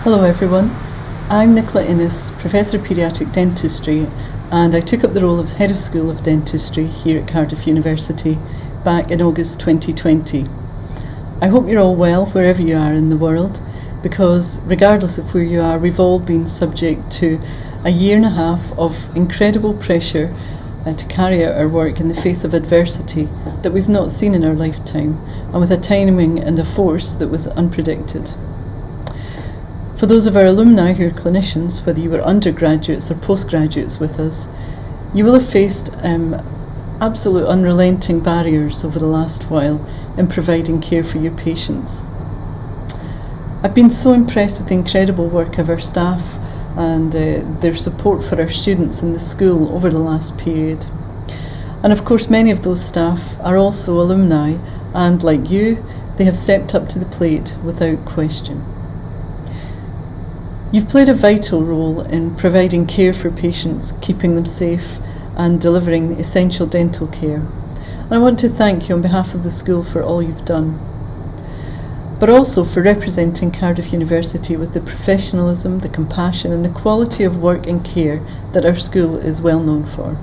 Hello everyone, I'm Nicola Innes, Professor of Paediatric Dentistry, and I took up the role of Head of School of Dentistry here at Cardiff University back in August 2020. I hope you're all well wherever you are in the world, because regardless of where you are, we've all been subject to a year and a half of incredible pressure to carry out our work in the face of adversity that we've not seen in our lifetime, and with a timing and a force that was unpredicted. For those of our alumni who are clinicians, whether you were undergraduates or postgraduates with us, you will have faced absolute unrelenting barriers over the last while in providing care for your patients. I've been so impressed with the incredible work of our staff and their support for our students in the school over the last period. And of course, many of those staff are also alumni, and like you, they have stepped up to the plate without question. You've played a vital role in providing care for patients, keeping them safe and delivering essential dental care. And I want to thank you on behalf of the school for all you've done, but also for representing Cardiff University with the professionalism, the compassion and the quality of work and care that our school is well known for.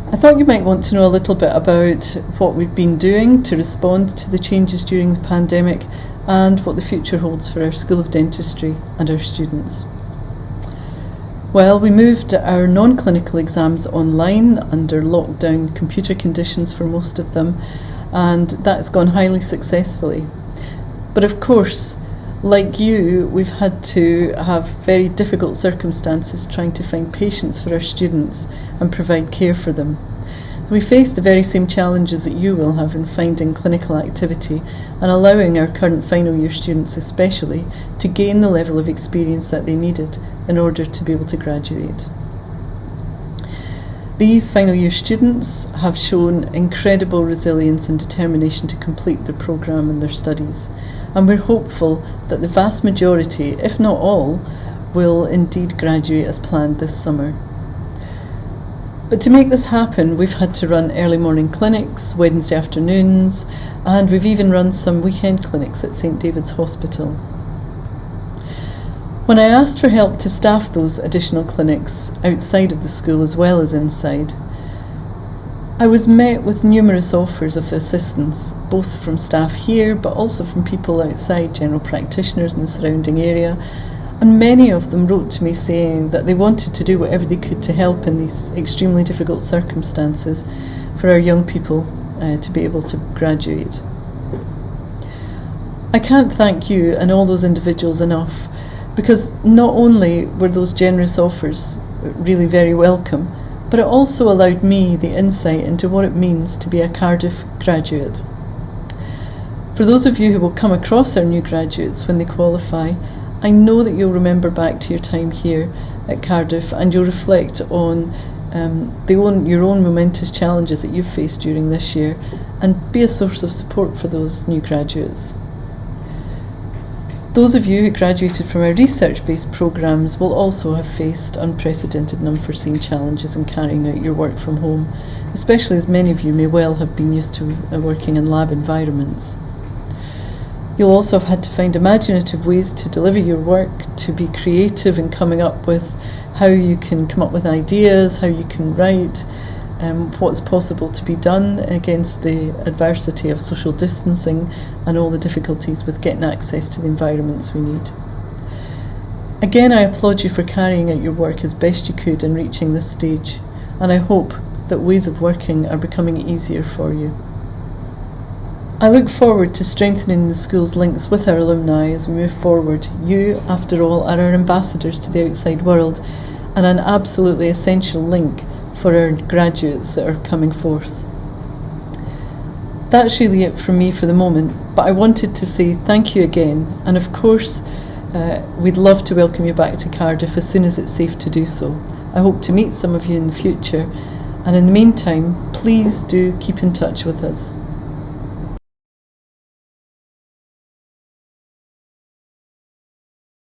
I thought you might want to know a little bit about what we've been doing to respond to the changes during the pandemic and what the future holds for our School of Dentistry and our students. Well, we moved our non-clinical exams online under lockdown computer conditions for most of them, and that's gone highly successfully. But of course, like you, we've had to have very difficult circumstances trying to find patients for our students and provide care for them. We face the very same challenges that you will have in finding clinical activity and allowing our current final year students especially to gain the level of experience that they needed in order to be able to graduate. These final year students have shown incredible resilience and determination to complete their programme and their studies, and we're hopeful that the vast majority, if not all, will indeed graduate as planned this summer. But to make this happen, we've had to run early morning clinics, Wednesday afternoons, and we've even run some weekend clinics at St David's Hospital. When I asked for help to staff those additional clinics outside of the school as well as inside, I was met with numerous offers of assistance, both from staff here but also from people outside, general practitioners in the surrounding area. And many of them wrote to me saying that they wanted to do whatever they could to help in these extremely difficult circumstances for our young people to be able to graduate. I can't thank you and all those individuals enough, because not only were those generous offers really very welcome, but it also allowed me the insight into what it means to be a Cardiff graduate. For those of you who will come across our new graduates when they qualify, I know that you'll remember back to your time here at Cardiff and you'll reflect on your own momentous challenges that you've faced during this year and be a source of support for those new graduates. Those of you who graduated from our research-based programmes will also have faced unprecedented and unforeseen challenges in carrying out your work from home, especially as many of you may well have been used to working in lab environments. You'll also have had to find imaginative ways to deliver your work, to be creative in coming up with how you can come up with ideas, how you can write, what's possible to be done against the adversity of social distancing and all the difficulties with getting access to the environments we need. Again, I applaud you for carrying out your work as best you could in reaching this stage, and I hope that ways of working are becoming easier for you. I look forward to strengthening the school's links with our alumni as we move forward. You, after all, are our ambassadors to the outside world and an absolutely essential link for our graduates that are coming forth. That's really it from me for the moment, but I wanted to say thank you again, and of course we'd love to welcome you back to Cardiff as soon as it's safe to do so. I hope to meet some of you in the future, and in the meantime, please do keep in touch with us.